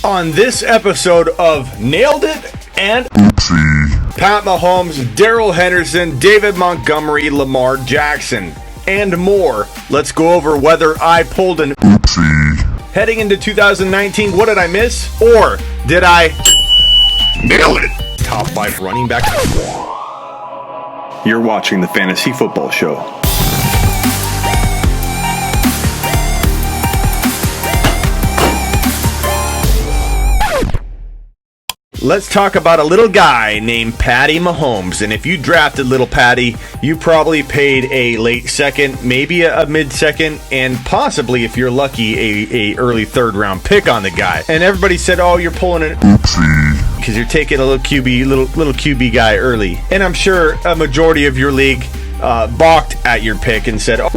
On this episode of Nailed It and Oopsy. Pat Mahomes, Darrell Henderson, David Montgomery, Lamar Jackson, and more. Let's go over whether I pulled an Oopsy. Heading into 2019, what did I miss? Or did I Nail it. top 5 running back? You're watching the Fantasy Football Show. Let's talk about a little guy named Patty Mahomes. And if you drafted little Patty, you probably paid a late second, maybe a mid-second, and possibly, if you're lucky, a early third-round pick on the guy. And everybody said, oh, you're pulling an Oopsie. because you're taking a little QB guy early. And I'm sure a majority of your league balked at your pick and said, oh,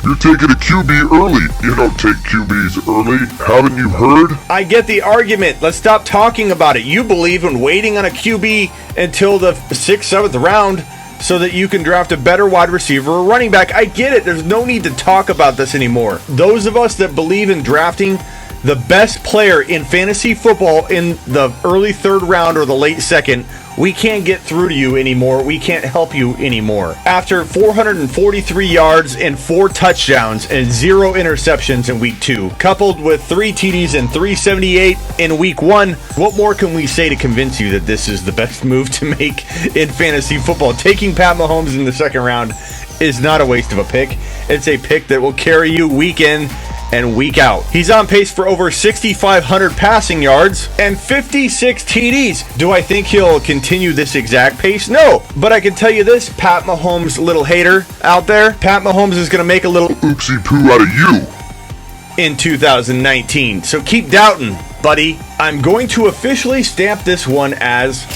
You're taking a QB early. You don't take QBs early. Haven't you heard? I get the argument. Let's stop talking about it. You believe in waiting on a QB until the 6th, 7th round so that you can draft a better wide receiver or running back. I get it. There's no need to talk about this anymore. Those of us that believe in drafting the best player in fantasy football in the early 3rd round or the late 2nd, we can't get through to you anymore. We can't help you anymore. After 443 yards and 4 touchdowns and 0 interceptions in week 2, coupled with 3 TDs and 378 in week 1, what more can we say to convince you that this is the best move to make in fantasy football? Taking Pat Mahomes in the 2nd round is not a waste of a pick. It's a pick that will carry you week in and week out. He's on pace for over 6,500 passing yards and 56 TDs. Do I think he'll continue this exact pace? No. But I can tell you this, Pat Mahomes, little hater out there, Pat Mahomes is going to make a little Oopsie poo out of you in 2019. So keep doubting, buddy. I'm going to officially stamp this one as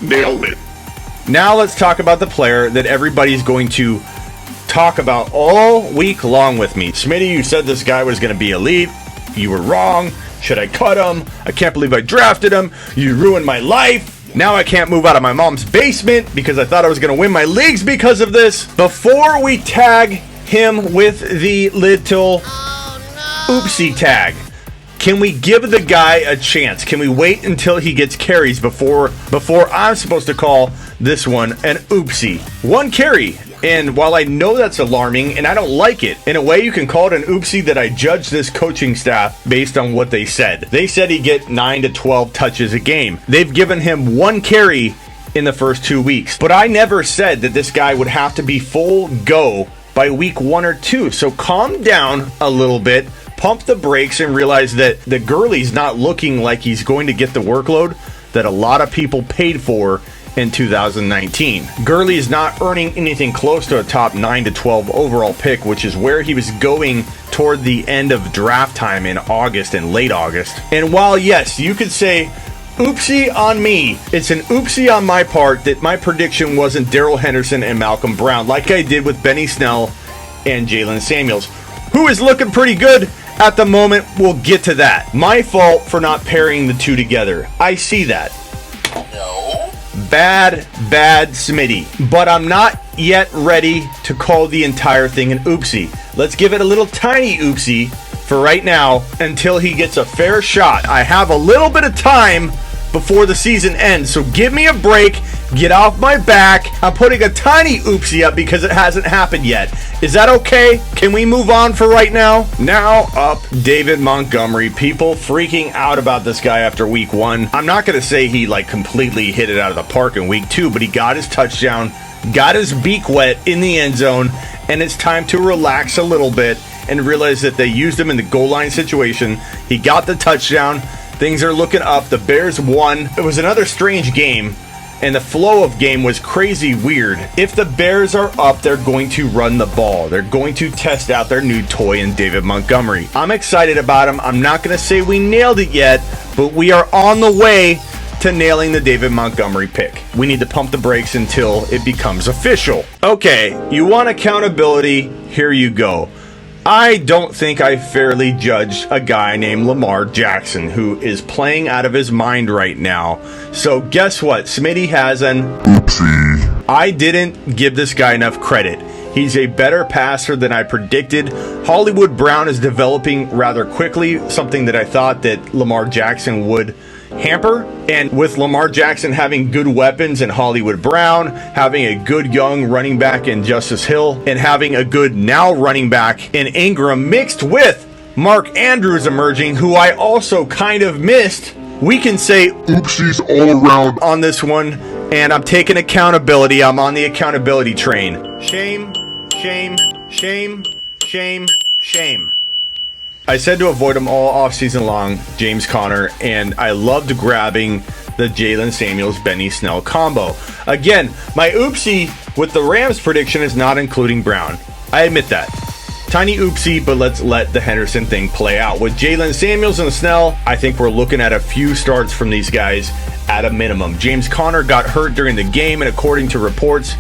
nailed it. Now let's talk about the player that everybody's going to talk about all week long with me. Smitty, you said this guy was going to be elite. You were wrong. Should I cut him? I can't believe I drafted him. You ruined my life. Now I can't move out of my mom's basement because I thought I was going to win my leagues because of this. Before we tag him with the little oopsie tag, can we give the guy a chance? Can we wait until he gets carries before I'm supposed to call this one an oopsie? 1 carry. And while I know that's alarming and I don't like it, in a way you can call it an oopsie that I judge this coaching staff based on what they said. They said he'd get 9 to 12 touches a game. They've given him 1 carry in the first 2 weeks. But I never said that this guy would have to be full go by week 1 or 2. So calm down a little bit, pump the brakes, and realize that the Gurley's not looking like he's going to get the workload that a lot of people paid for in 2019. Gurley is not earning anything close to a top 9 to 12 overall pick, which is where he was going toward the end of draft time in August and late August. And while, yes, you could say, oopsie on me, it's an oopsie on my part that my prediction wasn't Darrell Henderson and Malcom Brown, like I did with Benny Snell and Jaylen Samuels, who is looking pretty good at the moment. We'll get to that. My fault for not pairing the two together. I see that. Bad Smitty. But I'm not yet ready to call the entire thing an oopsie. Let's give it a little tiny oopsie for right now until he gets a fair shot. I have a little bit of time before the season ends, so give me a break. Get off my back. I'm putting a tiny oopsie up because it hasn't happened yet. Is that okay? Can we move on for right now? Now up David Montgomery. People freaking out about this guy after week 1. I'm not going to say he completely hit it out of the park in week 2, but he got his touchdown, got his beak wet in the end zone, and it's time to relax a little bit and realize that they used him in the goal line situation. He got the touchdown. Things are looking up. The Bears won. It was another strange game, and the flow of game was crazy weird. If the Bears are up, they're going to run the ball. They're going to test out their new toy in David Montgomery. I'm excited about him. I'm not going to say we nailed it yet, but we are on the way to nailing the David Montgomery pick. We need to pump the brakes until it becomes official. Okay, you want accountability? Here you go. I don't think I fairly judged a guy named Lamar Jackson who is playing out of his mind right now. So guess what? Smitty has an Oopsie. I didn't give this guy enough credit. He's a better passer than I predicted. Hollywood Brown is developing rather quickly, something that I thought that Lamar Jackson would hamper. And with Lamar Jackson having good weapons and Hollywood Brown, having a good young running back in Justice Hill, and having a good now running back in Ingram, mixed with Mark Andrews emerging, who I also kind of missed, we can say oopsies all around on this one. And I'm taking accountability. I'm on the accountability train. Shame, shame, shame, shame, shame. I said to avoid him all offseason long, James Conner, and I loved grabbing the Jaylen Samuels-Benny Snell combo. Again, my oopsie with the Rams prediction is not including Brown. I admit that. Tiny oopsie, but let's let the Henderson thing play out. With Jaylen Samuels and Snell, I think we're looking at a few starts from these guys at a minimum. James Conner got hurt during the game, and according to reports,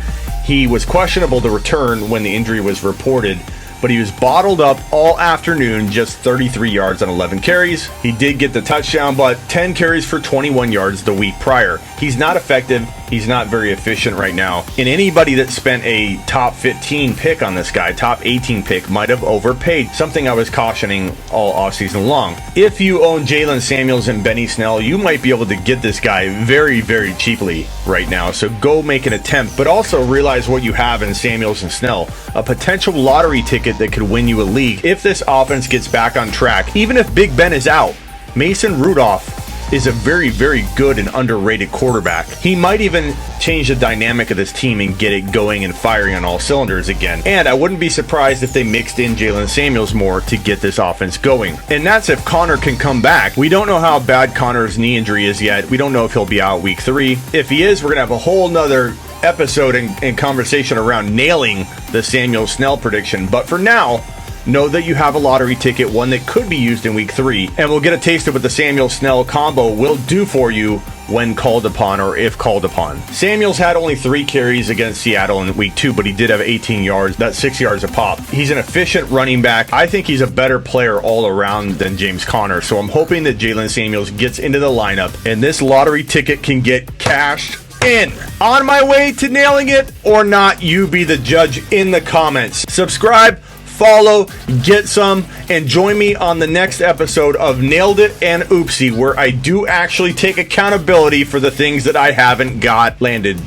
he was questionable to return when the injury was reported, but he was bottled up all afternoon, just 33 yards on 11 carries. He did get the touchdown, but 10 carries for 21 yards the week prior. He's not effective. He's not very efficient right now. And anybody that spent a top 15 pick on this guy, top 18 pick, might have overpaid, something I was cautioning all offseason long. If you own Jaylen Samuels and Benny Snell, you might be able to get this guy very, very cheaply right now. So go make an attempt, but also realize what you have in Samuels and Snell, a potential lottery ticket that could win you a league if this offense gets back on track. Even if Big Ben is out, Mason Rudolph is a very, very good and underrated quarterback. He might even change the dynamic of this team and get it going and firing on all cylinders again. And I wouldn't be surprised if they mixed in Jaylen Samuels more to get this offense going. And that's if Conner can come back. We don't know how bad Conner's knee injury is yet. We don't know if he'll be out week 3. If he is, we're going to have a whole nother episode and conversation around nailing the Samuel Snell prediction. But for now, know that you have a lottery ticket, one that could be used in week 3, and we'll get a taste of what the Samuel Snell combo will do for you when called upon, or if called upon. Samuels had only 3 carries against Seattle in week 2, but he did have 18 yards. That's 6 yards a pop. He's an efficient running back. I think he's a better player all around than James Conner, so I'm hoping that Jaylen Samuels gets into the lineup and this lottery ticket can get cashed in. On my way to nailing it or not, you be the judge in the comments. Subscribe, follow, get some, and join me on the next episode of Nailed It and Oopsie, where I do actually take accountability for the things that I haven't got landed.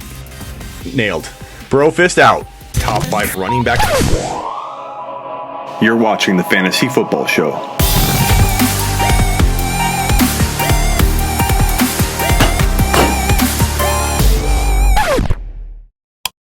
Nailed. Brofist out. Top 5 running back. You're watching the Fantasy Football Show.